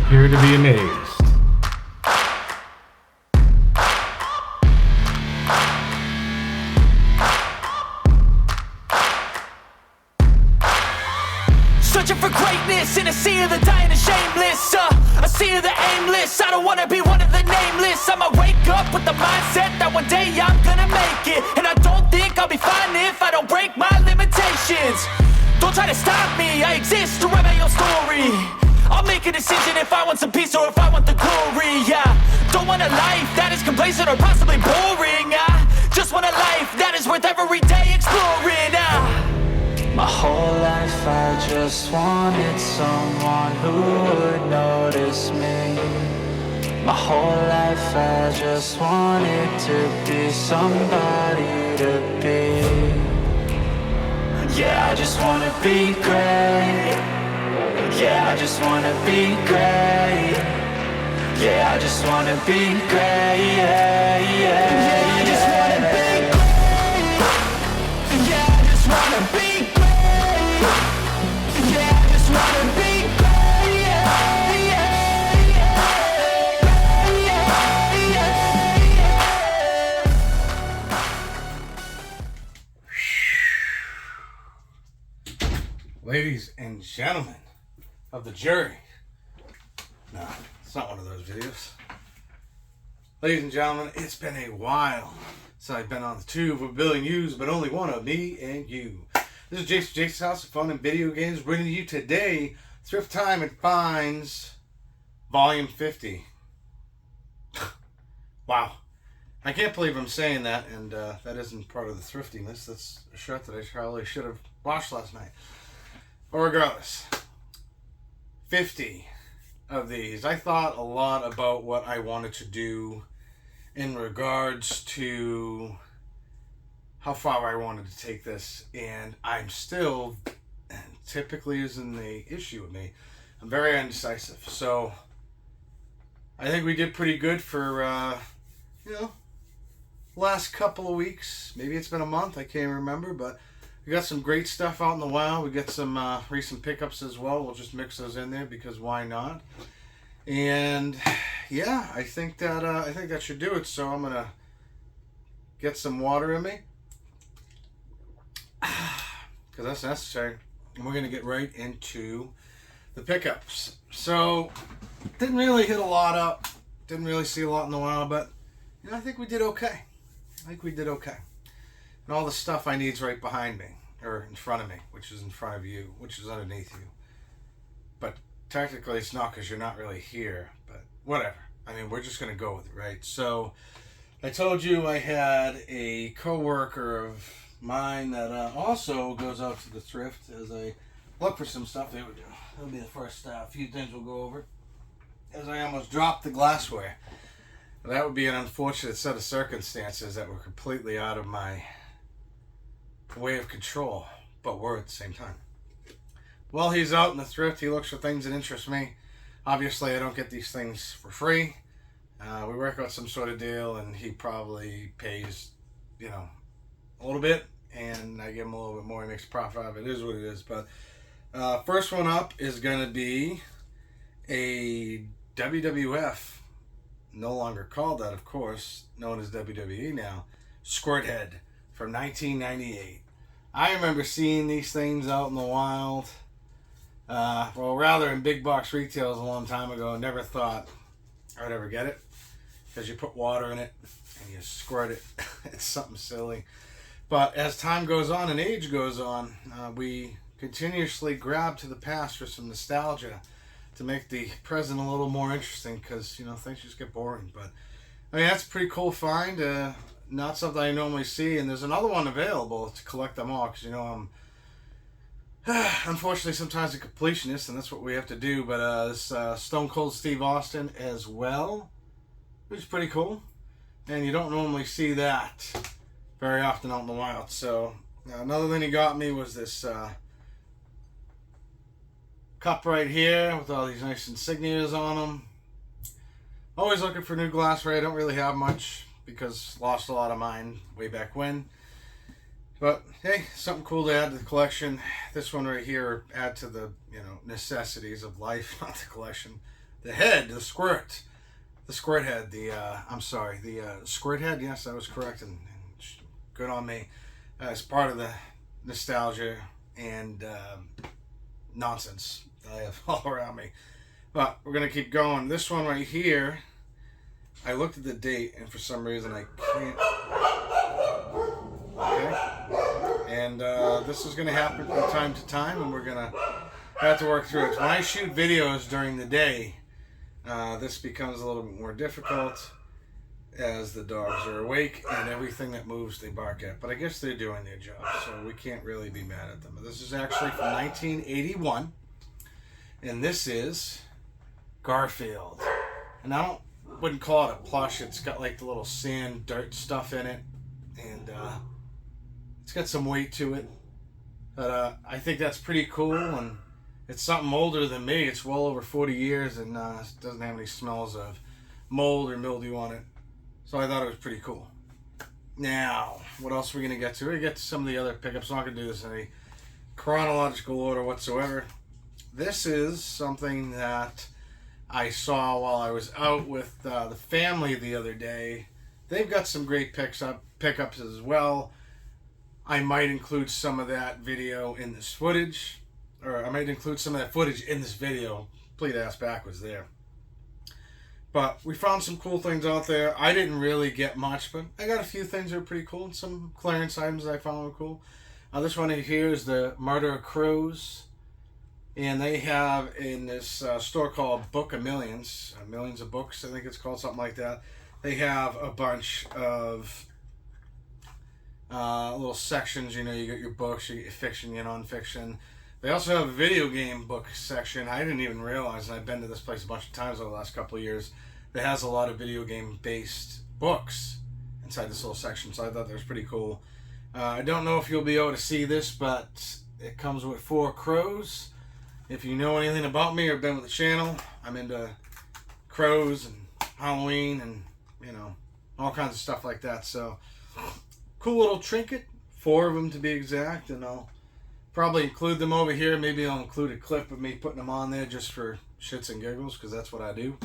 Prepare to be amazed. Searching for greatness in a sea of the dying and shameless, a sea of the aimless. I don't wanna be one of the nameless. I'ma wake up with the mindset that one day I'm gonna make it. And I don't think I'll be fine if I don't break my limitations. Don't try to stop me, I exist to write my own story. I'll make a decision if I want some peace or if I want the glory. Yeah, don't want a life that is complacent or possibly boring. I just want a life that is worth every day exploring. My whole life I just wanted someone who would notice me. My whole life I just wanted to be somebody to be. Yeah, I just wanna be great. Yeah, I just wanna be great. Yeah, I just wanna be great. Yeah, yeah, I just wanna be great. Yeah, I just wanna be great. Yeah, I just wanna be great. Yeah, yeah, yeah, yeah. Ladies and gentlemen of the jury. No, it's not one of those videos. Ladies and gentlemen, it's been a while since I've been on the tube with Billy News, but only one of me and you. This is Jason's House of Fun and Video Games, bringing you today Thrift Time and Finds, Volume 50. Wow. I can't believe I'm saying that, and that isn't part of the thrifting list. That's a shirt that I probably should have washed last night. But regardless, 50 of these. I thought a lot about what I wanted to do in regards to how far I wanted to take this, and I'm still, typically isn't the issue with me, I'm very indecisive. So I think we did pretty good for last couple of weeks. Maybe it's been a month, I can't remember, but we got some great stuff out in the wild. We got some recent pickups as well. We'll just mix those in there because why not? And yeah, I think that should do it. So I'm gonna get some water in me because that's necessary. And we're gonna get right into the pickups. So didn't really hit a lot up. Didn't really see a lot in the wild, but I think we did okay. And all the stuff I need is right behind me, or in front of me, which is in front of you, which is underneath you. But technically it's not because you're not really here, but whatever. I mean, we're just going to go with it, right? So I told you I had a coworker of mine that also goes out to the thrift as I look for some stuff. There we go. That'll be the first few things we'll go over. As I almost dropped the glassware. That would be an unfortunate set of circumstances that were completely out of my way of control, but were at the same time. Well, he's out in the thrift. He looks for things that interest me. Obviously, I don't get these things for free. We work out some sort of deal, and he probably pays, a little bit, and I give him a little bit more. He makes a profit out of it. It is what it is. But first one up is going to be a WWF, no longer called that, of course, known as WWE now, Squirt Head from 1998. I remember seeing these things out in the wild, rather in big box retails a long time ago. I never thought I'd ever get it, because you put water in it and you squirt it. It's something silly. But as time goes on and age goes on, we continuously grab to the past for some nostalgia to make the present a little more interesting, because things just get boring. But I mean, that's a pretty cool find. Not something I normally see, and there's another one available to collect them all, because I'm unfortunately sometimes a completionist, and that's what we have to do. But this Stone Cold Steve Austin as well, which is pretty cool, and you don't normally see that very often out in the wild. So another thing he got me was this cup right here with all these nice insignias on them. Always looking for new glassware. I don't really have much because lost a lot of mine way back when. But hey, something cool to add to the collection. This one right here, add to the necessities of life, not the collection. the squirt head, the squirt head. Yes, I was correct, and good on me. As part of the nostalgia and nonsense that I have all around me. But we're gonna keep going. This one right here, I looked at the date, and for some reason I can't. Okay, and this is gonna happen from time to time, and we're gonna have to work through it. When I shoot videos during the day, this becomes a little bit more difficult, as the dogs are awake and everything that moves they bark at. But I guess they're doing their job, so we can't really be mad at them. But this is actually from 1981, and this is Garfield. And I wouldn't call it a plush. It's got like the little sand, dirt stuff in it, and it's got some weight to it. But I think that's pretty cool, and it's something older than me. It's well over 40 years, and doesn't have any smells of mold or mildew on it. So I thought it was pretty cool. Now, what else are we going to get to? We're going to get to some of the other pickups. I'm not going to do this in any chronological order whatsoever. This is something that I saw while I was out with the family the other day. They've got some great pickups as well. I might include some of that video in this footage. Or I might include some of that footage in this video. Complete ass backwards there. But we found some cool things out there. I didn't really get much, but I got a few things that are pretty cool. And some clearance items I found were cool. This one here is the Murder of Crows. And they have in this store called Book of Millions. Millions of Books, I think it's called, something like that. They have a bunch of little sections. You know, you got your books, you get your fiction, your non-fiction. They also have a video game book section. I didn't even realize, and I've been to this place a bunch of times over the last couple of years, that has a lot of video game based books inside this little section, so I thought that was pretty cool. I don't know if you'll be able to see this, but it comes with 4 crows. If you know anything about me or been with the channel, I'm into crows and Halloween and, you know, all kinds of stuff like that. So, cool little trinket, 4 of them to be exact, and I'll probably include them over here. Maybe I'll include a clip of me putting them on there just for shits and giggles, because that's what I do.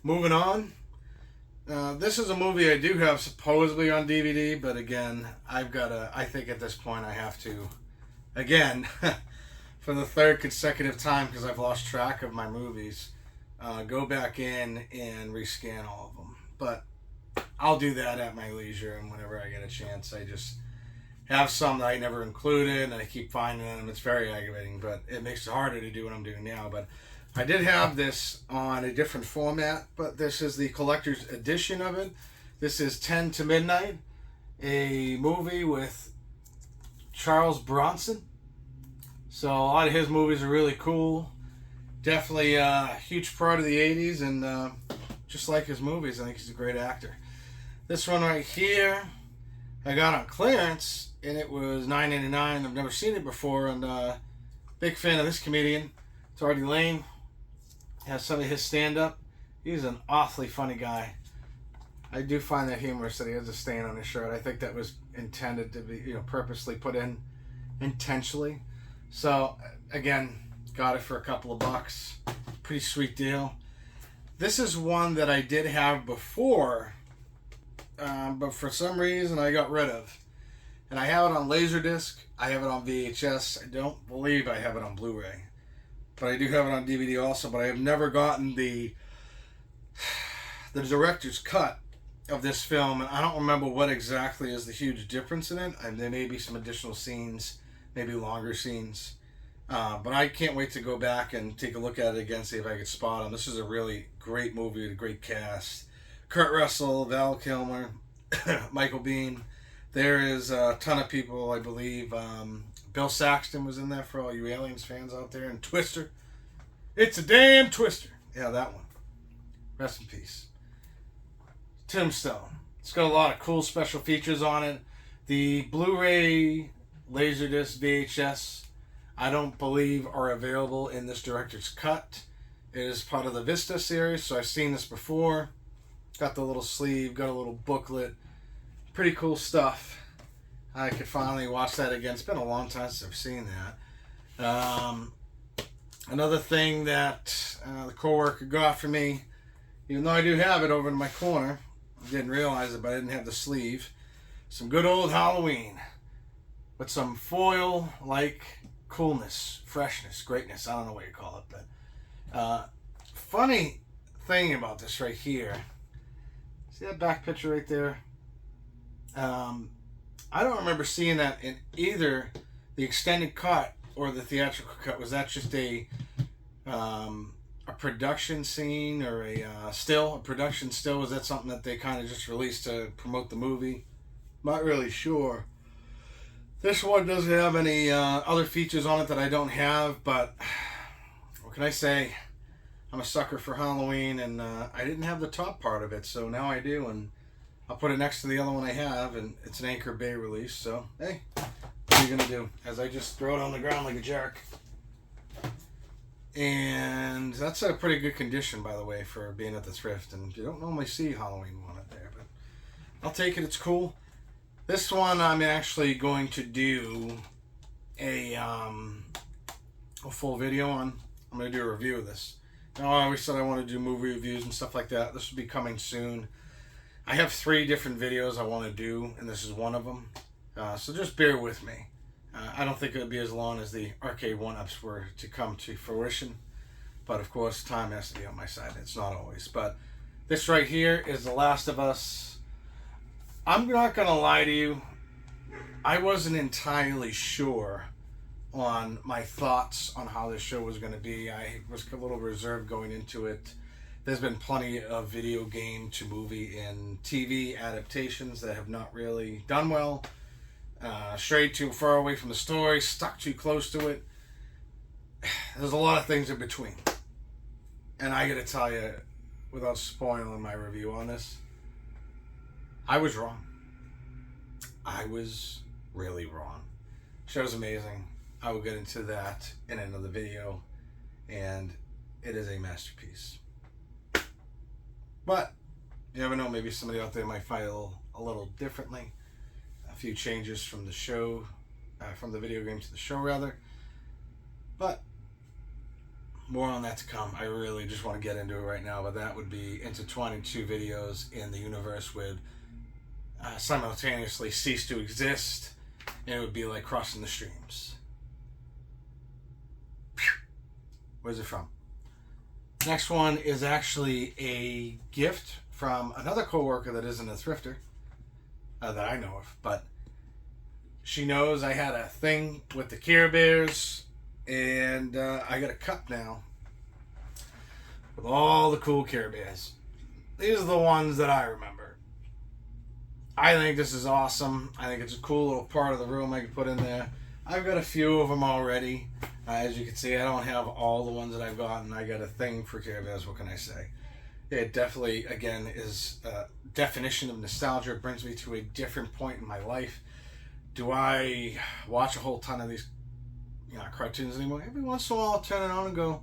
Moving on, this is a movie I do have supposedly on DVD, but again, I think at this point I have to, again, for the 3rd consecutive time, because I've lost track of my movies, go back in and rescan all of them. But I'll do that at my leisure and whenever I get a chance. I just have some that I never included, and I keep finding them. It's very aggravating, but it makes it harder to do what I'm doing now. But I did have this on a different format, but this is the collector's edition of it. This is 10 to Midnight, a movie with Charles Bronson. So a lot of his movies are really cool. Definitely a huge part of the 80s, and just like his movies, I think he's a great actor. This one right here, I got on clearance, and it was $9.99. I've never seen it before, and big fan of this comedian. It's Artie Lane. Has some of his stand-up. He's an awfully funny guy. I do find that humorous that he has a stain on his shirt. I think that was intended to be, purposely put in intentionally. So, again, got it for a couple of bucks. Pretty sweet deal. This is one that I did have before, but for some reason I got rid of. And I have it on Laserdisc. I have it on VHS. I don't believe I have it on Blu-ray. But I do have it on DVD also, but I have never gotten the director's cut of this film, and I don't remember what exactly is the huge difference in it. And there may be some additional scenes, maybe longer scenes. But I can't wait to go back and take a look at it again, see if I can spot them. This is a really great movie with a great cast. Kurt Russell, Val Kilmer, Michael Biehn, There is a ton of people, I believe. Bill Saxton was in there for all you Aliens fans out there. And Twister. It's a damn Twister. Yeah, that one. Rest in peace. Tombstone. It's got a lot of cool special features on it. The Blu-ray, Laserdisc, VHS, I don't believe are available in this director's cut. It is part of the Vista series, so I've seen this before. Got the little sleeve, got a little booklet. Pretty cool stuff. I could finally watch that again. It's been a long time since I've seen that. Another thing that the co-worker got for me, even though I do have it over in my corner, I didn't realize it, but I didn't have the sleeve. Some good old Halloween with some foil-like coolness, freshness, greatness. I don't know what you call it, but funny thing about this right here. See that back picture right there? I don't remember seeing that in either the extended cut or the theatrical cut. Was that just a production scene or a production still? Was that something that they kind of just released to promote the movie? Not really sure. This one doesn't have any other features on it that I don't have, but what can I say? I'm a sucker for Halloween, and I didn't have the top part of it, so now I do, and I'll put it next to the other one I have, and it's an Anchor Bay release, so hey, what are you gonna do? As I just throw it on the ground like a jerk. And that's a pretty good condition, by the way, for being at the Thrift, and you don't normally see Halloween one up there, but I'll take it, it's cool. This one I'm actually going to do a full video on. I'm going to do a review of this. Now, I always said I want to do movie reviews and stuff like that. This will be coming soon. I have 3 different videos I want to do, and this is one of them. So just bear with me. I don't think it'll be as long as the arcade one-ups were to come to fruition. But, of course, time has to be on my side. It's not always. But this right here is The Last of Us. I'm not going to lie to you. I wasn't entirely sure on my thoughts on how this show was going to be. I was a little reserved going into it. There's been plenty of video game to movie and TV adaptations that have not really done well. Strayed too far away from the story, stuck too close to it. There's a lot of things in between. And I got to tell you, without spoiling my review on this, I was wrong. I was really wrong. Show's amazing. I will get into that in another video, and it is a masterpiece. But you never know, maybe somebody out there might find it a little differently. A few changes from the show, from the video game to the show rather. But more on that to come. I really just want to get into it right now, but that would be intertwining 2 videos in the universe would simultaneously cease to exist, and it would be like crossing the streams. Where's it from? Next one is actually a gift from another coworker that isn't a thrifter that I know of, but she knows I had a thing with the Care Bears, and I got a cup now with all the cool Care Bears. These are the ones that I remember. I think this is awesome. I think it's a cool little part of the room I could put in there. I've got a few of them already. As you can see, I don't have all the ones that I've gotten. I got a thing for Care Bears. What can I say? It definitely, again, is a definition of nostalgia. It brings me to a different point in my life. Do I watch a whole ton of these cartoons anymore? Every once in a while I'll turn it on and go,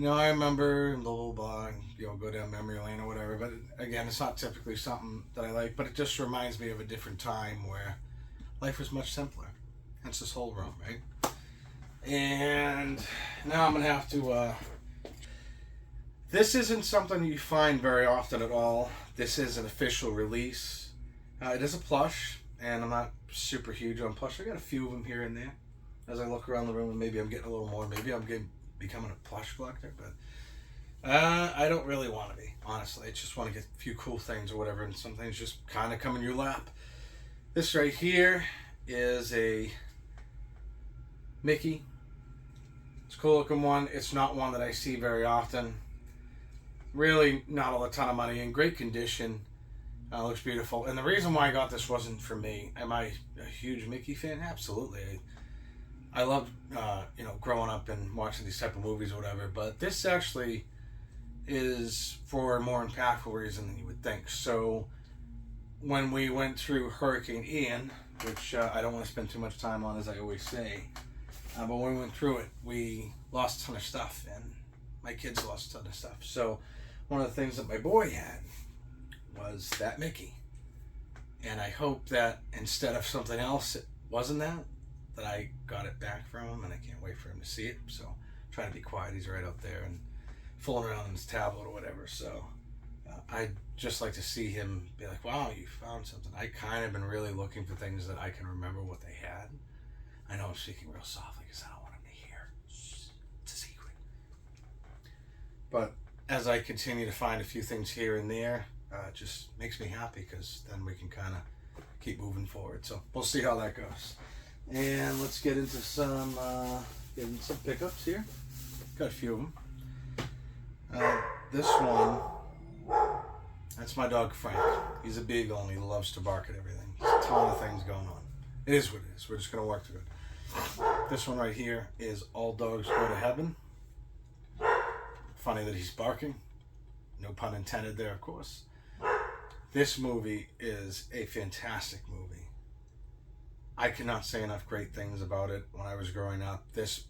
I remember blah, blah, blah, and, go down memory lane or whatever. But again, it's not typically something that I like, but it just reminds me of a different time where life was much simpler. Hence this whole room, right? And now I'm going to have to, this isn't something you find very often at all. This is an official release. It is a plush, and I'm not super huge on plush. I got a few of them here and there. As I look around the room, and maybe I'm getting a little more. Maybe I'm becoming a plush collector, but I don't really want to be, honestly. I just want to get a few cool things or whatever, and some things just kind of come in your lap. This right here is a Mickey. It's a cool looking one. It's not one that I see very often. Really not a ton of money, in great condition. Looks beautiful. And the reason why I got this wasn't for me. Am I a huge Mickey fan? Absolutely. I loved, growing up and watching these type of movies or whatever. But this actually is for a more impactful reason than you would think. So when we went through Hurricane Ian, which I don't want to spend too much time on, as I always say, but when we went through it, we lost a ton of stuff, and my kids lost a ton of stuff. So one of the things that my boy had was that Mickey. And I hope that instead of something else, it wasn't that I got it back from him, and I can't wait for him to see it. So I'm trying to be quiet. He's right up there and fooling around on his tablet or whatever. So I'd just like to see him be like, wow, you found something. I kind of been really looking for things that I can remember what they had. I know I'm speaking real softly because I don't want him to hear. It's a secret. But as I continue to find a few things here and there, it just makes me happy, because then we can kind of keep moving forward. So we'll see how that goes. And let's get into some pickups here. Got a few of them. This one, that's my dog Frank. He's a beagle and he loves to bark at everything. There's a ton of things going on. It is what it is. We're just going to work through it. This one right here is All Dogs Go to Heaven. Funny that he's barking. No pun intended there, of course. This movie is a fantastic movie. I cannot say enough great things about it. When I was growing up, this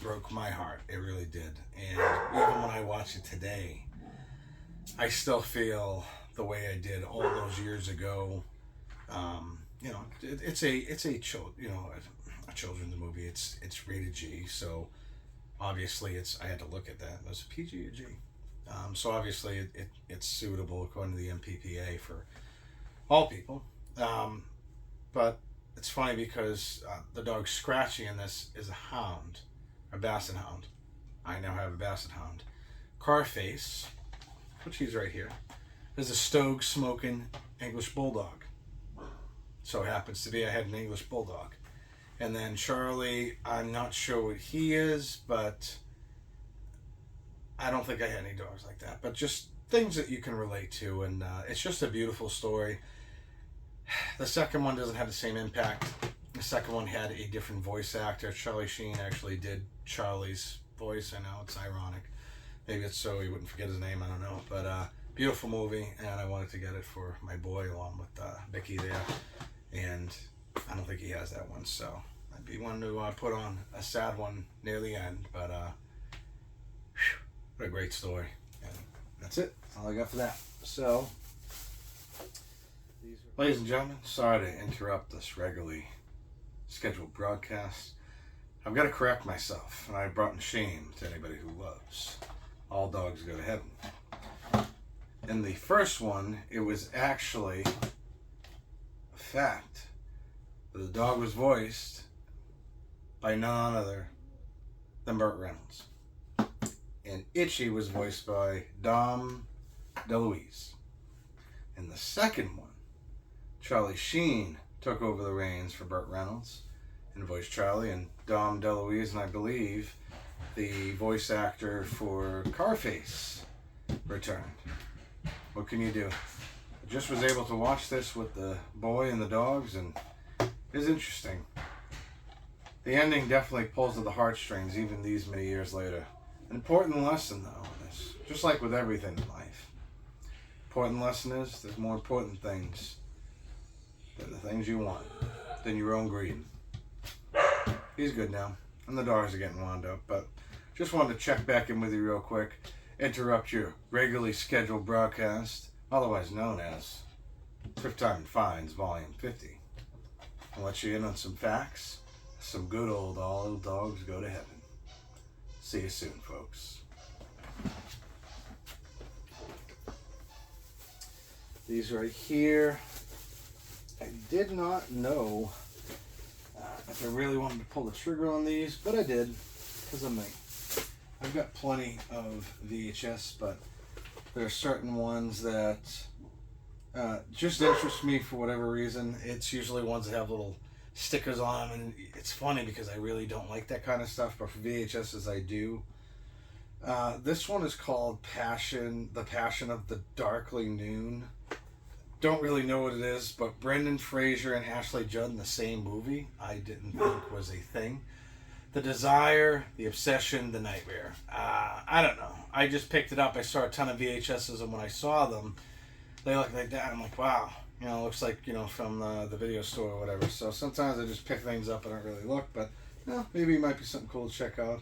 broke my heart. It really did. And even when I watch it today, I still feel the way I did all those years ago. It's a children's movie. It's rated G, so obviously I had to look at that. Was it PG or G? So obviously it's suitable according to the MPPA for all people. But it's funny because the dog Scratchy in this is a hound, a basset hound. I now have a basset hound. Carface, which he's right here, is a Stogue smoking English bulldog. So it happens to be I had an English bulldog. And then Charlie, I'm not sure what he is, but I don't think I had any dogs like that. But just things that you can relate to, and it's just a beautiful story. The second one doesn't have the same impact. The second one had a different voice actor. Charlie Sheen actually did Charlie's voice. I know it's ironic. Maybe it's so he wouldn't forget his name. I don't know. But beautiful movie, and I wanted to get it for my boy along with Vicky there. And I don't think he has that one, so I'd be one to put on a sad one near the end. But what a great story. And that's it. That's all I got for that. So, ladies and gentlemen, sorry to interrupt this regularly scheduled broadcast. I've got to correct myself, and I brought in shame to anybody who loves All Dogs Go to Heaven. In the first one, it was actually a fact that the dog was voiced by none other than Burt Reynolds. And Itchy was voiced by Dom DeLuise. In the second one, Charlie Sheen took over the reins for Burt Reynolds and voiced Charlie, and Dom DeLuise, and I believe the voice actor for Carface, returned. What can you do? I just was able to watch this with the boy and the dogs, and it was interesting. The ending definitely pulls at the heartstrings even these many years later. An important lesson, though, in this, just like with everything in life. Important lesson is there's more important things than the things you want, than your own greed. He's good now, and the dogs are getting wound up, but just wanted to check back in with you real quick, interrupt your regularly scheduled broadcast, otherwise known as Thrift Time and Finds Volume 50, and let you in on some facts, some good old All Dogs Go to Heaven. See you soon, folks. These right here, I did not know if I really wanted to pull the trigger on these, but I did, because I'm like, I've got plenty of VHS, but there are certain ones that just interest me for whatever reason. It's usually ones that have little stickers on them, and it's funny because I really don't like that kind of stuff, but for VHSs I do. This one is called The Passion of the Darkly Noon. don't really know what it is, but Brendan Fraser and Ashley Judd in the same movie, I didn't think was a thing. The Desire, The Obsession, The Nightmare. I don't know. I just picked it up. I saw a ton of VHSs, and when I saw them, they look like that. I'm like, wow. You know, it looks like, you know, from the video store or whatever. So sometimes I just pick things up and I don't really look, but you know, maybe it might be something cool to check out.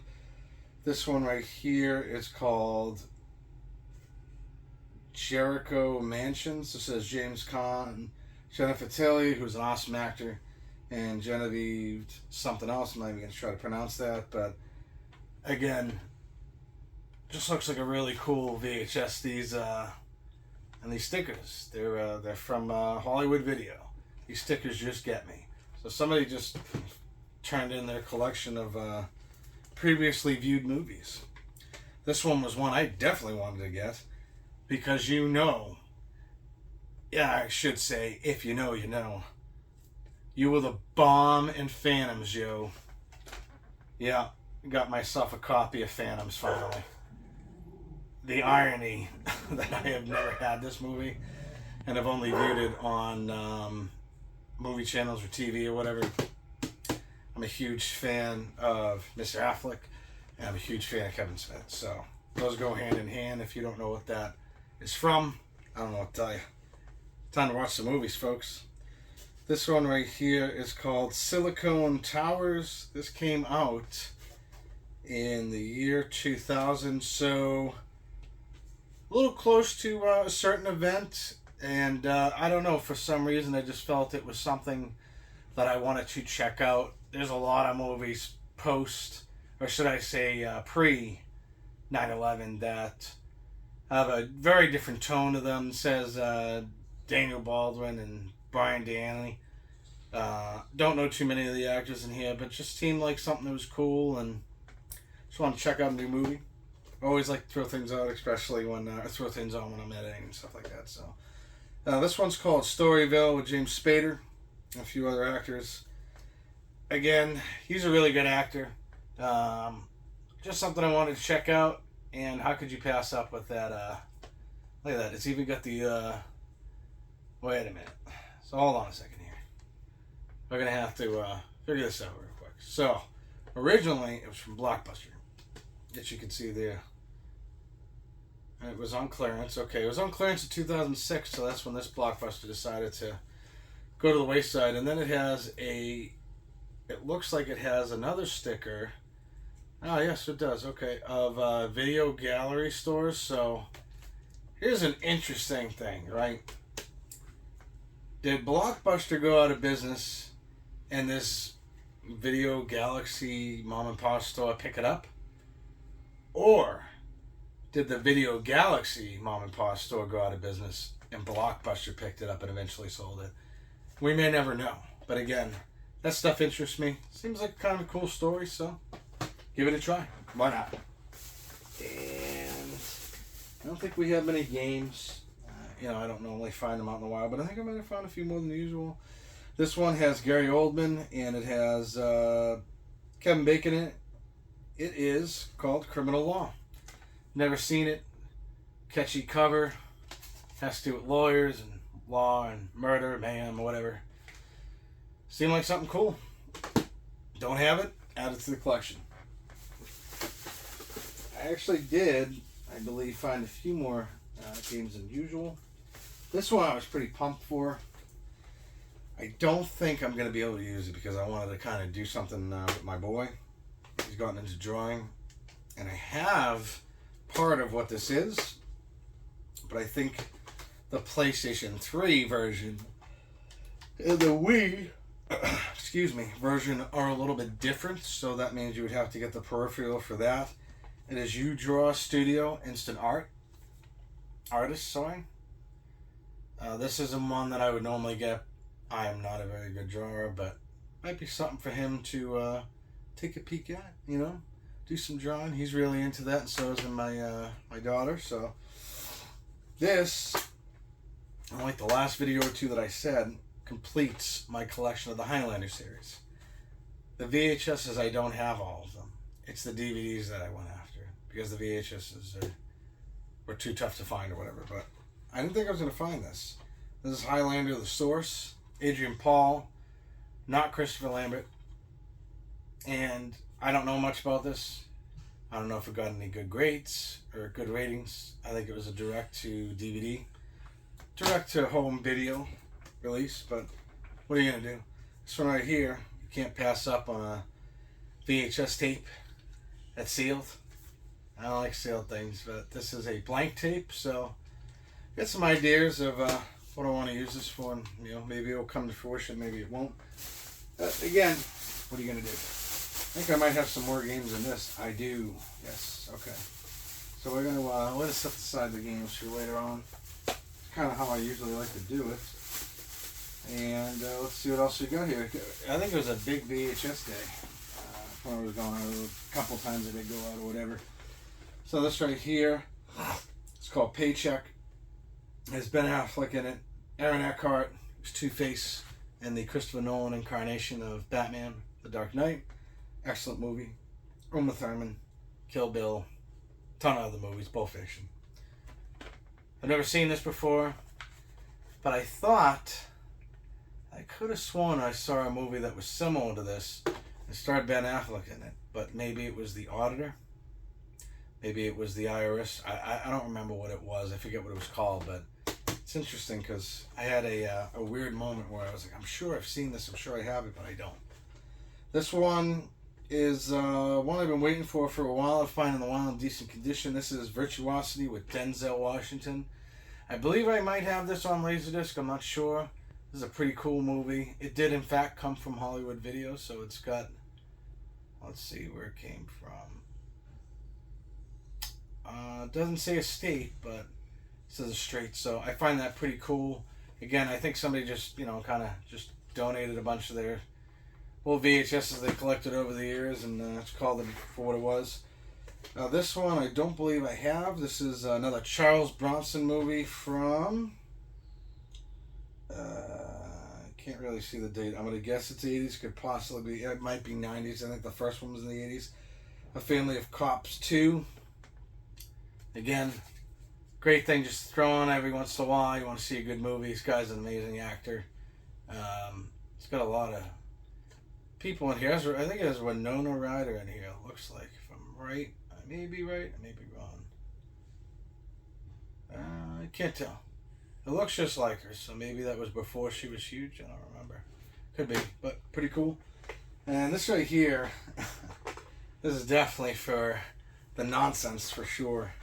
This one right here is called Jericho Mansions. This says James Caan, Jennifer Tilly, who's an awesome actor, and Genevieve something else. I'm not even going to try to pronounce that, but again, just looks like a really cool VHS. And these stickers, they're from Hollywood Video. These stickers just get me. So somebody just turned in their collection of previously viewed movies. This one was one I definitely wanted to get because you know, yeah, I should say, if you know, you know. You were the bomb in Phantoms, yo. Yeah, got myself a copy of Phantoms finally. The irony that I have never had this movie and have only viewed it on movie channels or TV or whatever. I'm a huge fan of Mr. Affleck and I'm a huge fan of Kevin Smith. So those go hand in hand. If you don't know what that is from, I don't know what to tell you. Time to watch some movies, folks. This one right here is called Silicon Towers. This came out in the year 2000, so a little close to a certain event, and I don't know, for some reason I just felt it was something that I wanted to check out. There's a lot of movies post, or should I say pre 9/11 that have a very different tone to them. It says Daniel Baldwin and Brian Danny. Don't know too many of the actors in here, but just seemed like something that was cool, and just want to check out a new movie. I always like to throw things out, especially when I throw things on when I'm editing and stuff like that. So this one's called Storyville with James Spader and a few other actors. Again, he's a really good actor. Just something I wanted to check out, and how could you pass up with that? Look at that. It's even got the... wait a minute. So hold on a second here. We're going to have to figure this out real quick. So, originally, it was from Blockbuster, as you can see there. And it was on clearance. Okay, it was on clearance in 2006, so that's when this Blockbuster decided to go to the wayside. And then it has a... It looks like it has another sticker. Oh, yes, it does. Okay, of video gallery stores. So, here's an interesting thing, right? Did Blockbuster go out of business and this Video Galaxy mom and pop store pick it up? Or did the Video Galaxy mom and pop store go out of business and Blockbuster picked it up and eventually sold it? We may never know. But again, that stuff interests me. Seems like kind of a cool story, so give it a try. Why not? And I don't think we have many games. You know, I don't normally find them out in the wild, but I think I might have found a few more than usual. This one has Gary Oldman, and it has Kevin Bacon in it. It is called Criminal Law. Never seen it. Catchy cover. Has to do with lawyers and law and murder, mayhem, whatever. Seemed like something cool. Don't have it. Add it to the collection. I actually did, I believe, find a few more games than usual. This one I was pretty pumped for. I don't think I'm going to be able to use it because I wanted to kind of do something with my boy. He's gotten into drawing. And I have part of what this is. But I think the PlayStation 3 version and the Wii version are a little bit different. So that means you would have to get the peripheral for that. It is You Draw Studio Instant Artist, sorry. This isn't one that I would normally get. I am not a very good drawer, but might be something for him to take a peek at, you know, do some drawing. He's really into that, and so is my my daughter. So this, unlike the last video or two that I said, completes my collection of the Highlander series. The VHSs, I don't have all of them. It's the DVDs that I went after because the VHSs were too tough to find or whatever, but I didn't think I was going to find this. This is Highlander, the source. Adrian Paul, not Christopher Lambert. And I don't know much about this. I don't know if it got any good grades or good ratings. I think it was a direct-to-DVD, direct-to-home video release. But what are you going to do? This one right here, you can't pass up on a VHS tape that's sealed. I don't like sealed things, but this is a blank tape, so get some ideas of what I want to use this for, and maybe it'll come to fruition, maybe it won't. But again, what are you gonna do? I think I might have some more games than this. I do. Yes. Okay. So we're gonna let us set aside the games for later on. It's kind of how I usually like to do it. And let's see what else we got here. I think it was a big VHS day when I was going out. A couple times I did go out or whatever. So this right here, it's called Paycheck. It has Ben Affleck in it, Aaron Eckhart, who's Two-Face, and the Christopher Nolan incarnation of Batman, The Dark Knight. Excellent movie. Uma Thurman, Kill Bill, ton of other movies, Pulp Fiction. I've never seen this before, but I thought, I could have sworn I saw a movie that was similar to this. It starred Ben Affleck in it, but maybe it was The Auditor. Maybe it was the IRS. I don't remember what it was. I forget what it was called, but it's interesting because I had a weird moment where I was like, I'm sure I've seen this. I'm sure I have it, but I don't. This one is one I've been waiting for a while. I'm finding the one in decent condition. This is Virtuosity with Denzel Washington. I believe I might have this on Laserdisc. I'm not sure. This is a pretty cool movie. It did, in fact, come from Hollywood Video, so it's got... Let's see where it came from. It doesn't say a state, but it says a straight, so I find that pretty cool. Again, I think somebody just, kind of just donated a bunch of their old VHSs they collected over the years, and it's called them for what it was. This one I don't believe I have. This is another Charles Bronson movie from... I can't really see the date. I'm going to guess it's the 80s. Could possibly be. It might be 90s. I think the first one was in the 80s. A Family of Cops 2. Again, great thing just to throw on every once in a while. You want to see a good movie. This guy's an amazing actor. It's got a lot of people in here. I think it has Winona Ryder in here, it looks like. If I'm right, I may be right, I may be wrong. I can't tell. It looks just like her, so maybe that was before she was huge. I don't remember. Could be, but pretty cool. And this right here, this is definitely for the nonsense for sure.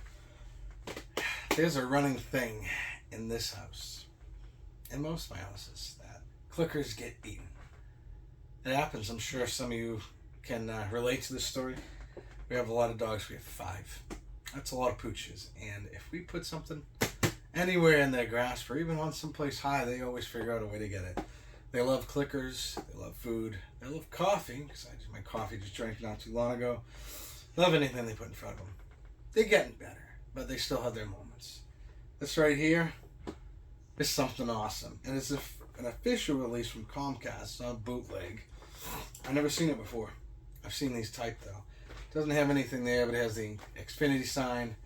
There's a running thing in this house, in most of my houses, that clickers get eaten. It happens. I'm sure some of you can relate to this story. We have a lot of dogs. We have 5. That's a lot of pooches. And if we put something anywhere in their grasp or even on someplace high, they always figure out a way to get it. They love clickers. They love food. They love coffee, because my coffee just drank not too long ago. Love anything they put in front of them. They're getting better, but they still have their moments. This right here is something awesome. And it's an official release from Comcast. It's not a bootleg. I've never seen it before. I've seen these typed, though. It doesn't have anything there, but it has the Xfinity sign.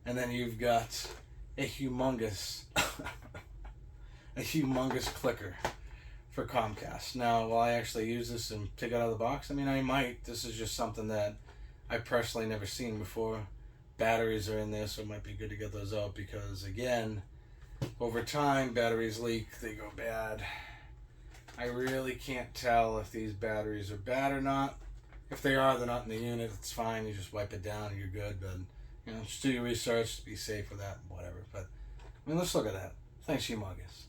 And then you've got a humongous clicker for Comcast. Now, will I actually use this and take it out of the box? I mean, I might. This is just something that I've personally never seen before. Batteries are in there, so it might be good to get those out because, again, over time, batteries leak, they go bad. I really can't tell if these batteries are bad or not. If they are, they're not in the unit, it's fine. You just wipe it down and you're good. But, just do your research, be safe with that, whatever. But, I mean, let's look at that. Thanks, humongous.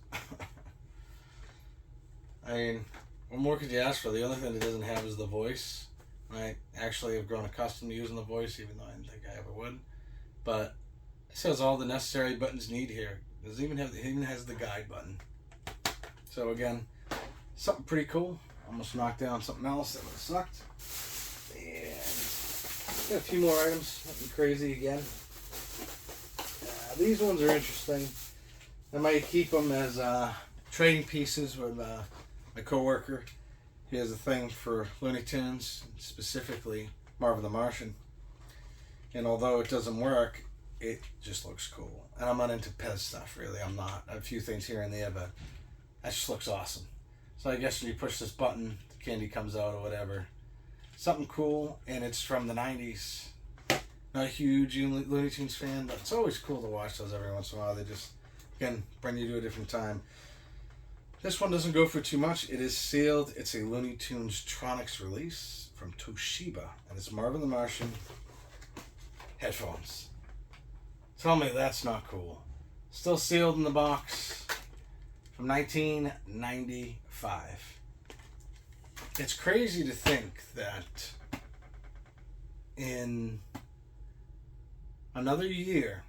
I mean, what more could you ask for? The only thing it doesn't have is the voice. I actually have grown accustomed to using the voice, even though I didn't think I ever would. But it says all the necessary buttons need here. It even has the guide button. So again, something pretty cool. Almost knocked down something else that would have sucked. And got a few more items. Nothing crazy again. These ones are interesting. I might keep them as trading pieces with my coworker. He has a thing for Looney Tunes, specifically Marvin the Martian. And although it doesn't work, it just looks cool. And I'm not into Pez stuff, really. I'm not. I have a few things here and there, but that just looks awesome. So I guess when you push this button, the candy comes out or whatever. Something cool, and it's from the 90s. Not a huge Looney Tunes fan, but it's always cool to watch those every once in a while. They just, again, bring you to a different time. This one doesn't go for too much. It is sealed. It's a Looney Tunes Tronics release from Toshiba, and it's Marvin the Martian headphones. Tell me that's not cool. Still sealed in the box from 1995. It's crazy to think that in another year,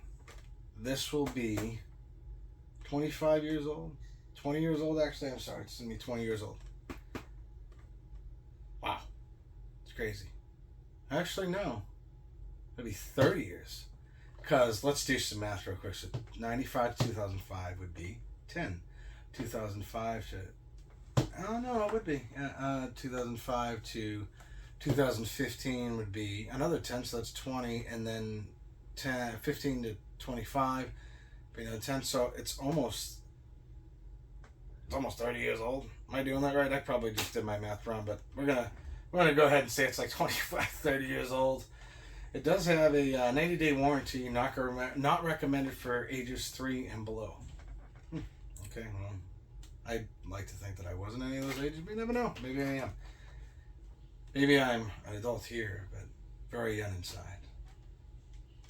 this will be 25 years old. 20 years old, actually. I'm sorry. It's going to be 20 years old. Wow. It's crazy. Actually, no. It'll be 30 years. Because let's do some math real quick. So 95 to 2005 would be 10. 2005 to... Oh, no, it would be. 2005 to 2015 would be another 10, so that's 20. And then 15 to 25 would be another 10. So it's almost 30 years old. Am I doing that right? I probably just did my math wrong, but we're gonna go ahead and say it's like 25, 30 years old. It does have a 90-day warranty, not recommended for ages 3 and below. Okay, well, I'd like to think that I wasn't any of those ages, but you never know. Maybe I am. Maybe I'm an adult here, but very young inside.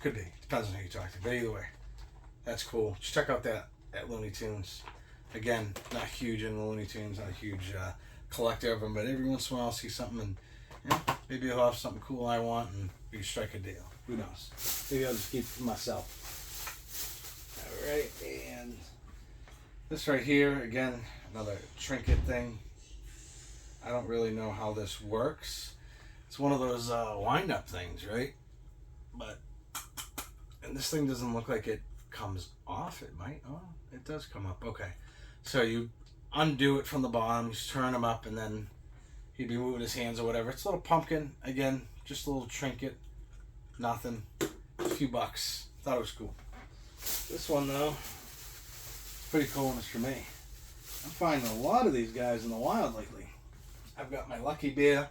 Could be. Depends on who you talk to. But either way, that's cool. Just check out that Looney Tunes. Again, not huge in the Looney Tunes, not a huge collector of them, but every once in a while I'll see something and maybe I'll have something cool I want and we can strike a deal. Who knows? Maybe I'll just keep it for myself. Alright, and this right here, again, another trinket thing. I don't really know how this works. It's one of those wind-up things, right? And this thing doesn't look like it comes off. It might. Oh, it does come up. Okay. So you undo it from the bottom, you just turn him up, and then he'd be moving his hands or whatever. It's a little pumpkin. Again, just a little trinket. Nothing. A few bucks. Thought it was cool. This one, though, pretty cool one is for me. I'm finding a lot of these guys in the wild lately. I've got my Lucky Bear.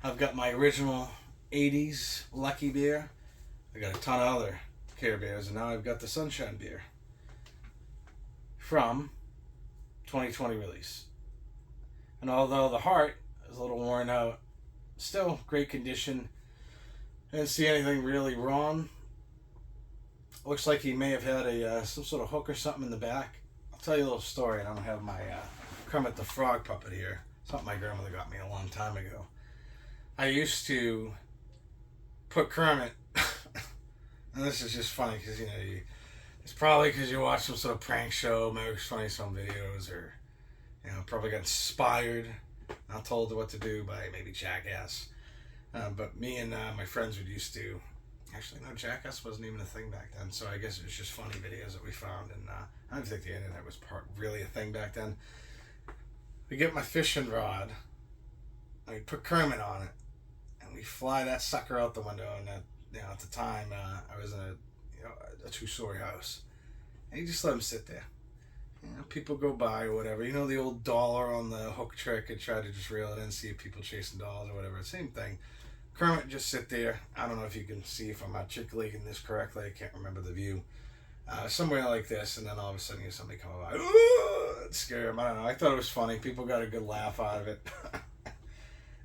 I've got my original 80s Lucky Bear. I got a ton of other Care Bears, and now I've got the Sunshine Bear from 2020 release. And although the heart is a little worn out, still great condition. I didn't see anything really wrong. Looks like he may have had a some sort of hook or something in the back. I'll tell you a little story, and I don't have my Kermit the Frog puppet here. Something my grandmother got me a long time ago. I used to put Kermit, and this is just funny because, it's probably because you watch some sort of prank show, maybe Funny Some videos, or, probably got inspired, not told what to do by maybe Jackass. But me and my friends would used to, actually, no, Jackass wasn't even a thing back then, so I guess it was just funny videos that we found, and I don't think the internet was really a thing back then. We get my fishing rod, and we put Kermit on it, and we fly that sucker out the window, and at the time, I was in a 2-story house, and you just let him sit there. People go by or whatever. The old dollar on the hook trick and try to just reel it in, see if people chasing dollars or whatever. Same thing. Kermit just sit there. I don't know if you can see if I'm articulating this correctly. I can't remember the view. Somewhere like this, and then all of a sudden you somebody come by. Ooh, it scared him. I don't know. I thought it was funny. People got a good laugh out of it.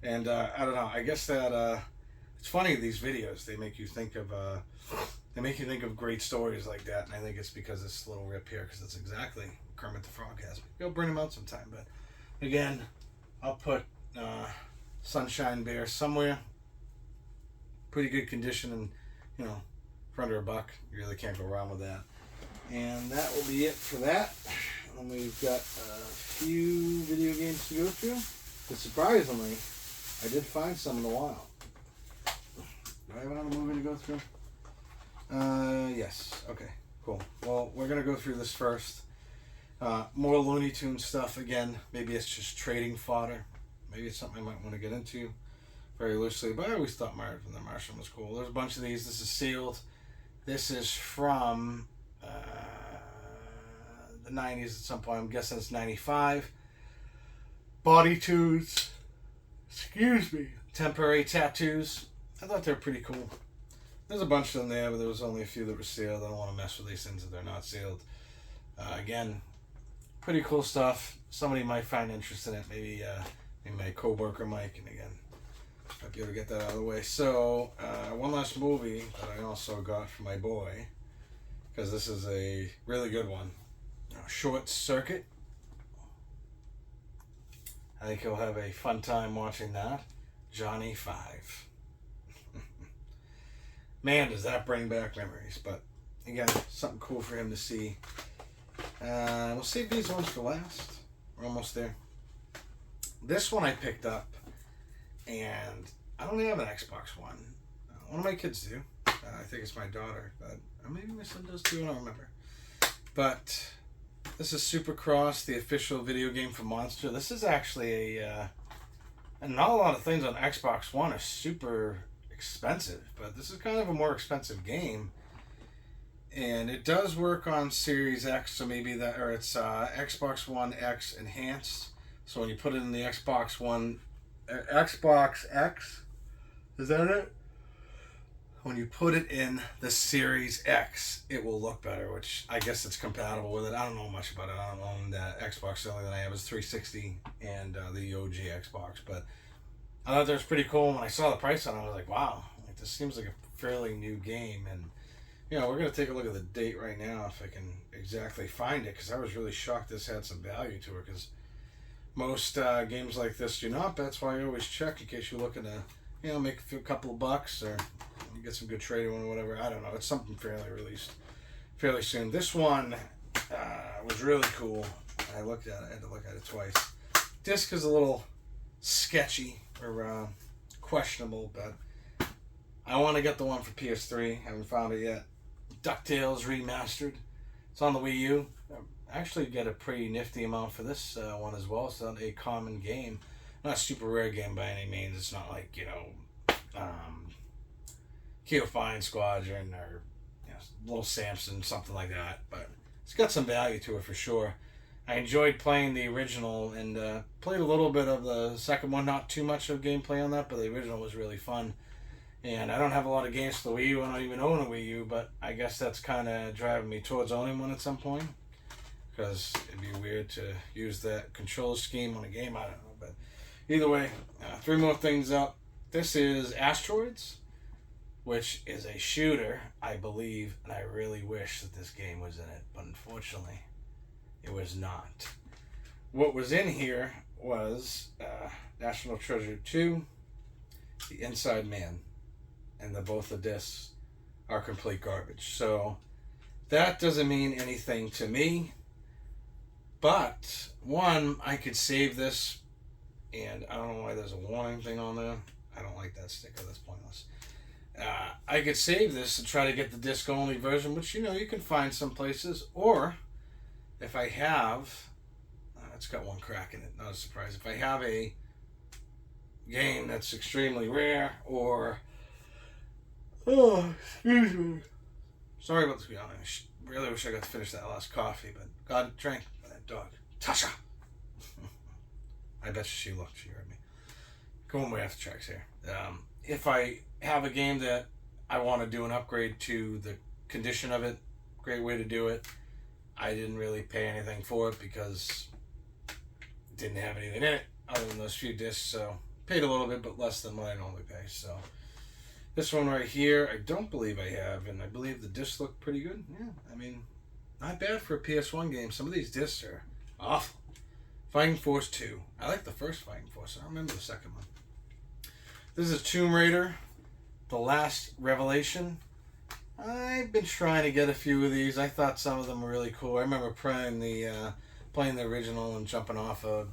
And I don't know. I guess that it's funny, these videos. They make you think of great stories like that, and I think it's because this little rip here, because that's exactly Kermit the Frog has. Go bring him out sometime. But again, I'll put Sunshine Bear somewhere. Pretty good condition, and for under $1, you really can't go wrong with that. And that will be it for that. And we've got a few video games to go through. But surprisingly, I did find some in the wild. Do I have another movie to go through? Yes. Okay, cool. Well, we're going to go through this first. More Looney Tunes stuff again. Maybe it's just trading fodder. Maybe it's something I might want to get into very loosely. But I always thought Marvin the Martian was cool. There's a bunch of these. This is sealed. This is from the 90s at some point. I'm guessing it's 95. Body tunes. Excuse me. Temporary tattoos. I thought they were pretty cool. There's a bunch of them there, but there was only a few that were sealed. I don't want to mess with these things if they're not sealed. Again, pretty cool stuff. Somebody might find interest in it. Maybe my co-worker Mike. And again, I'll be able to get that out of the way. So, one last movie that I also got for my boy, because this is a really good one. Short Circuit. I think he'll have a fun time watching that. Johnny 5. Man, does that bring back memories. But, again, something cool for him to see. We'll save these ones for last. We're almost there. This one I picked up, and I don't have an Xbox One. One of my kids do. I think it's my daughter, but maybe my son does too, I don't remember. But this is Supercross, the official video game for Monster. This is actually and not a lot of things on Xbox One are super expensive, but this is kind of a more expensive game. And it does work on Series X, so maybe that, or it's Xbox One X Enhanced. So when you put it in the Xbox One, Xbox X, is that it? When you put it in the Series X, it will look better, which I guess it's compatible with it. I don't know much about it. I don't own that Xbox. The only thing I have is 360 and the OG Xbox. But I thought that was pretty cool. When I saw the price on it, I was like, wow, like, this seems like a fairly new game. And, you know, we're going to take a look at the date right now if I can exactly find it, because I was really shocked this had some value to it, because most games like this do not. That's why I always check in case you're looking to, you know, make a couple of bucks or you get some good trading or whatever. I don't know. It's something fairly released fairly soon. This one was really cool. I looked at it. I had to look at it twice. Disc is a little sketchy or questionable, but I want to get the one for PS3. Haven't found it yet. DuckTales Remastered. It's on the Wii U. Actually get a pretty nifty amount for this one as well. It's not a common game. Not a super rare game by any means. It's not like, you know, Keo Fine Squadron or, you know, Little Samson, something like that. But it's got some value to it for sure. I enjoyed playing the original and played a little bit of the second one. Not too much of gameplay on that, but the original was really fun. And I don't have a lot of games for the Wii U. I don't even own a Wii U, but I guess that's kind of driving me towards owning one at some point. Because it'd be weird to use that control scheme on a game. I don't know. But either way, 3 more things up. This is Asteroids, which is a shooter, I believe. And I really wish that this game was in it. But unfortunately, it was not. What was in here was National Treasure 2, The Inside Man. And both the discs are complete garbage. So that doesn't mean anything to me. But, one, I could save this, and I don't know why there's a warning thing on there. I don't like that sticker, that's pointless. I could save this and try to get the disc-only version, which, you know, you can find some places. Or, if I have, it's got one crack in it, not a surprise. If I have a game that's extremely rare, or, oh, excuse me. Sorry about this, I really wish I got to finish that last coffee, but God drank. Dog. Tasha! I bet she looked. She heard me. Going way off the tracks here. If I have a game that I want to do an upgrade to the condition of it, great way to do it. I didn't really pay anything for it because it didn't have anything in it other than those few discs. So paid a little bit, but less than what I normally pay. So this one right here, I don't believe I have, and I believe the discs look pretty good. Yeah, I mean, not bad for a PS1 game. Some of these discs are awful. Fighting Force 2. I like the first Fighting Force. I don't remember the second one. This is Tomb Raider, The Last Revelation. I've been trying to get a few of these. I thought some of them were really cool. I remember playing the original and jumping off a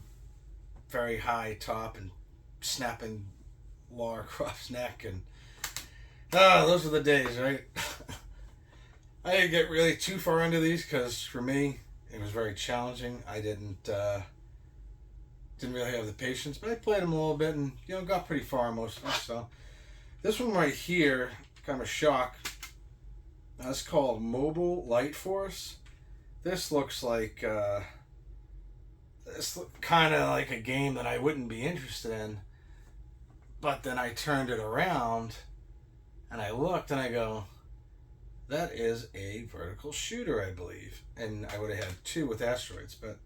very high top and snapping Lara Croft's neck. And those were the days, right? I didn't get really too far into these because for me it was very challenging. I didn't really have the patience, but I played them a little bit and, you know, got pretty far most of them. So this one right here, kind of a shock. That's called Mobile Light Force. This looks like kind of like a game that I wouldn't be interested in. But then I turned it around and I looked and I go, that is a vertical shooter, I believe. And I would have had 2 with asteroids, but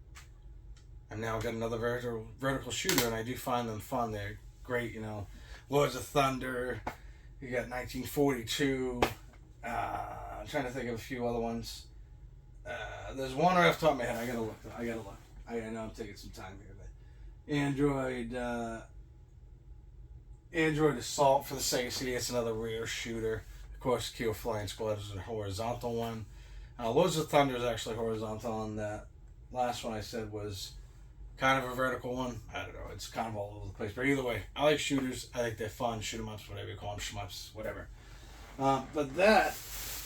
I've now got another vertical shooter, and I do find them fun. They're great, you know. Lords of Thunder, you got 1942. I'm trying to think of a few other ones. There's one right off the top of my head. I gotta look. I know I'm taking some time here, but Android Assault for the Sega CD. It's another rear shooter. Of course, Kill Flying Squad is a horizontal one. Lords of Thunder is actually horizontal, and that last one I said was kind of a vertical one. I don't know. It's kind of all over the place. But either way, I like shooters. I think they're fun. Shoot 'em ups, whatever you call them, shmups, whatever. But that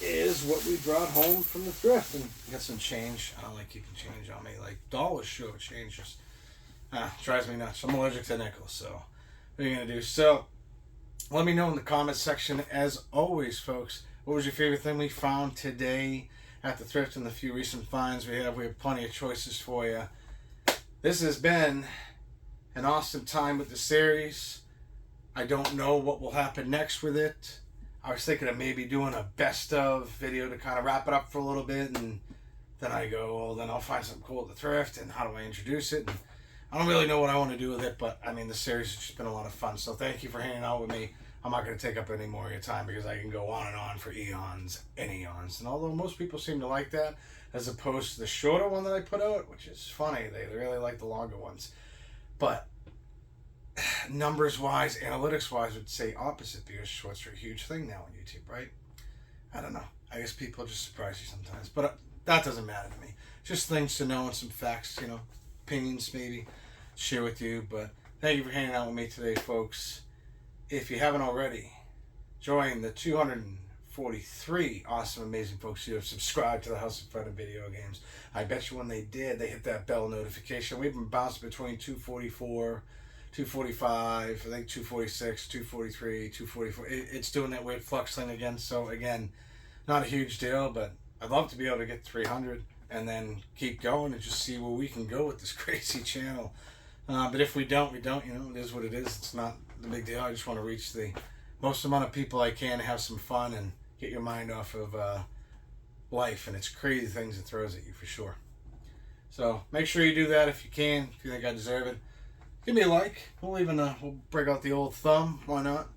is what we brought home from the thrift. And got some change. I don't like keeping change on me. Like dollars short change just drives me nuts. I'm allergic to nickels, so what are you going to do? So let me know in the comments section, as always, folks, what was your favorite thing we found today at the thrift and the few recent finds we have. We have plenty of choices for you. This has been an awesome time with the series. I don't know what will happen next with it. I was thinking of maybe doing a best of video to kind of wrap it up for a little bit, and then I go, well, then I'll find something cool at the thrift, and how do I introduce it? And I don't really know what I want to do with it, but I mean, the series has just been a lot of fun. So thank you for hanging out with me. I'm not going to take up any more of your time because I can go on and on for eons and eons. And although most people seem to like that, as opposed to the shorter one that I put out, which is funny, they really like the longer ones. But numbers-wise, analytics-wise, would say opposite, because shorts are a huge thing now on YouTube, right? I don't know. I guess people just surprise you sometimes. But that doesn't matter to me. Just things to know and some facts, you know, opinions maybe, share with you. But thank you for hanging out with me today, folks. If you haven't already, join the 243 awesome, amazing folks who have subscribed to the House of Fun and Video Games. I bet you when they did, they hit that bell notification. We've been bouncing between 244, 245, I think 246, 243, 244. It's doing that weird flux thing again. So again, not a huge deal, but I'd love to be able to get 300 and then keep going and just see where we can go with this crazy channel. But if we don't, we don't. You know, it is what it is. It's not the big deal. I just want to reach the most amount of people I can, have some fun, and get your mind off of life and its crazy things it throws at you, for sure. So make sure you do that if you can, if you think I deserve it. Give me a like. We'll break out the old thumb. Why not?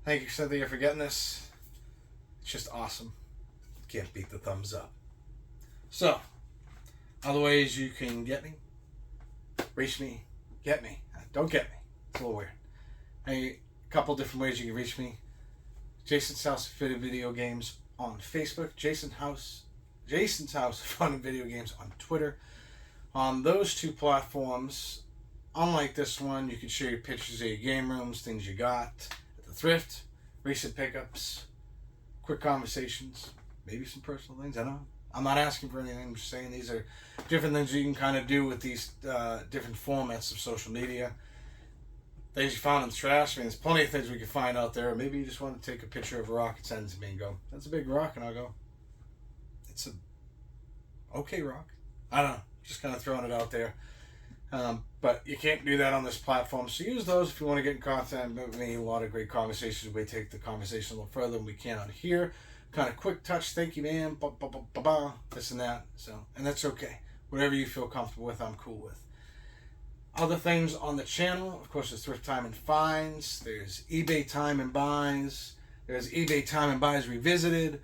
Thank you, Cynthia, for getting this. It's just awesome. Can't beat the thumbs up. So, other ways you can get me, reach me, get me. Don't get me. It's a little weird. A couple different ways you can reach me. Jason's House of Fun and Video Games on Facebook. Jason's House of Fun and Video Games on Twitter. On those two platforms, unlike this one, you can share your pictures of your game rooms, things you got at the thrift, recent pickups, quick conversations, maybe some personal things. I don't know. I'm not asking for anything. I'm just saying these are different things you can kind of do with these different formats of social media. Things you found in the trash. I mean, there's plenty of things we can find out there. Maybe you just want to take a picture of a rock and send it to me and go, that's a big rock. And I'll go, it's a okay rock. I don't know. Just kind of throwing it out there. But you can't do that on this platform. So use those if you want to get in contact with me. A lot of great conversations. We take the conversation a little further than we can on here. Kind of quick touch. Thank you, man. This and that. So, and that's okay. Whatever you feel comfortable with, I'm cool with. Other things on the channel, of course, there's Thrift Time and Finds. There's eBay Time and Buys. There's eBay Time and Buys Revisited,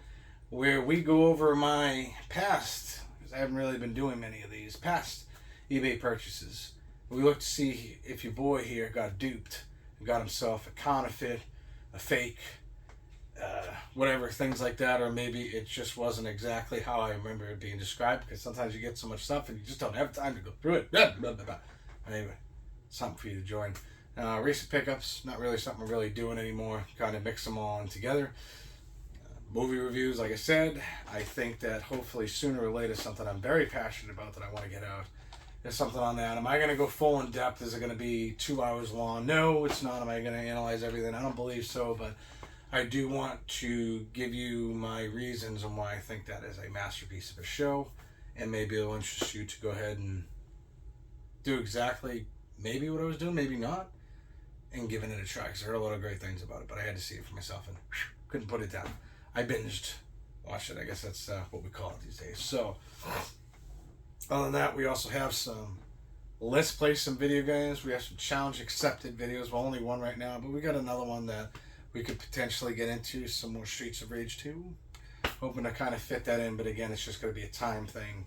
where we go over my past, because I haven't really been doing many of these, past eBay purchases. We look to see if your boy here got duped and got himself a counterfeit, a fake, whatever, things like that, or maybe it just wasn't exactly how I remember it being described, because sometimes you get so much stuff and you just don't have time to go through it. Anyway, something for you to join. Recent pickups, not really something we're really doing anymore. Kind of mix them all in together. Movie reviews, like I said, I think that hopefully sooner or later something I'm very passionate about that I want to get out. There's something on that. Am I going to go full in depth? Is it going to be 2 hours long? No, it's not. Am I going to analyze everything? I don't believe so, but I do want to give you my reasons on why I think that is a masterpiece of a show, and maybe it'll interest you to go ahead and do exactly maybe what I was doing, maybe not, and giving it a try, because I heard a lot of great things about it, but I had to see it for myself and couldn't put it down. I binged, watched it. I guess that's what we call it these days. So, other than that, we also have some Let's Play some video games. We have some challenge accepted videos. Well, only one right now, but we got another one that we could potentially get into, some more Streets of Rage 2. Hoping to kind of fit that in, but again, it's just going to be a time thing.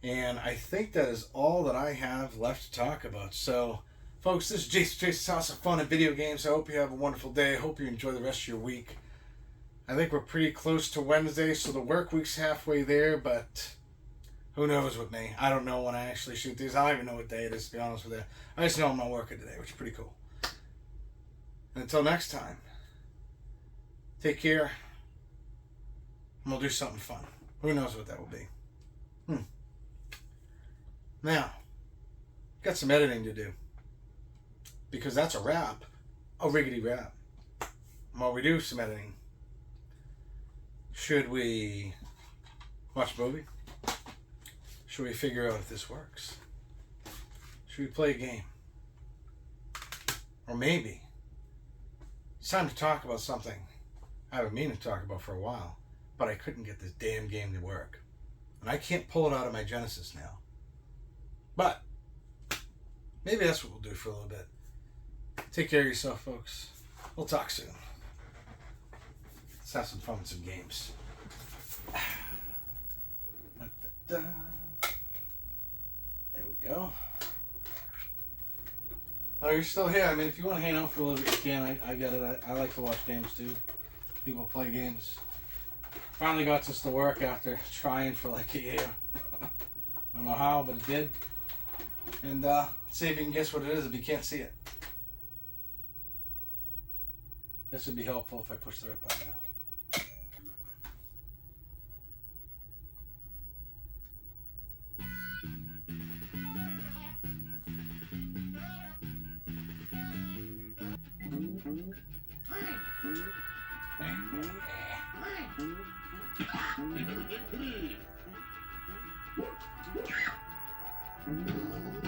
And I think that is all that I have left to talk about. So, folks, this is Jason's House of Fun and Video Games. I hope you have a wonderful day. I hope you enjoy the rest of your week. I think we're pretty close to Wednesday, so the work week's halfway there, but who knows with me. I don't know when I actually shoot these. I don't even know what day it is, to be honest with you. I just know I'm not working today, which is pretty cool. And until next time, take care, and we'll do something fun. Who knows what that will be. Now, got some editing to do, because that's a wrap, a riggedy wrap. While we do some editing, should we watch a movie? Should we figure out if this works? Should we play a game? Or maybe it's time to talk about something I've been meaning to talk about for a while, but I couldn't get this damn game to work. And I can't pull it out of my Genesis now. But maybe that's what we'll do for a little bit. Take care of yourself, folks. We'll talk soon. Let's have some fun with some games. There we go. Oh, you're still here. I mean, if you want to hang out for a little bit, you can. I get it. I like to watch games too. People play games. Finally got this to work after trying for like a year. I don't know how, but it did. And let's see if you can guess what it is if you can't see it. This would be helpful if I push the right button now.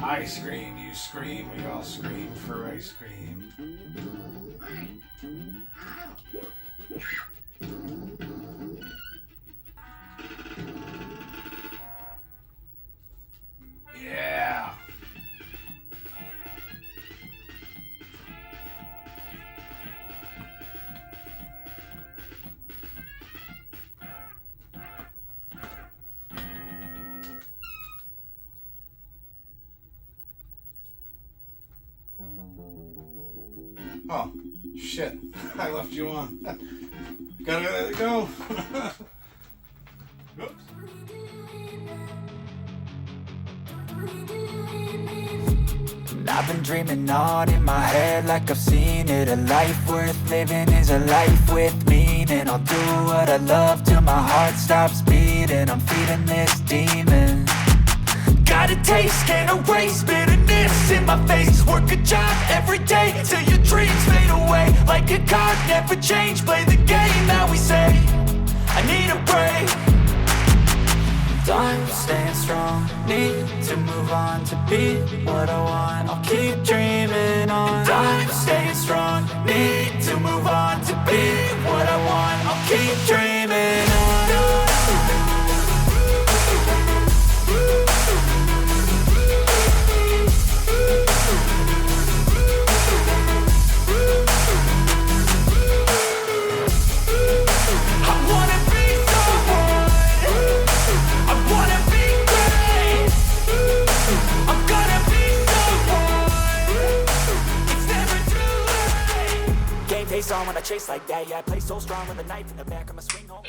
I scream, you scream, we all scream for ice cream. Yeah. Oh, shit. I left you on. Gotta let it go. Oops. I've been dreaming on in my head like I've seen it. A life worth living is a life with meaning. I'll do what I love till my heart stops beating. I'm feeding this demon. Got a taste, can't erase bitterness in my face. Work a job every day till your dreams fade away. Like a card, never change, play the game that we say. I need a break. I'm staying strong, need to move on to be what I want. I'll keep dreaming on. I'm staying strong, need to move on to be what I want. I'll keep dreaming on. Face on when I chase like that. Yeah, I play so strong with a knife in the back of my swing home.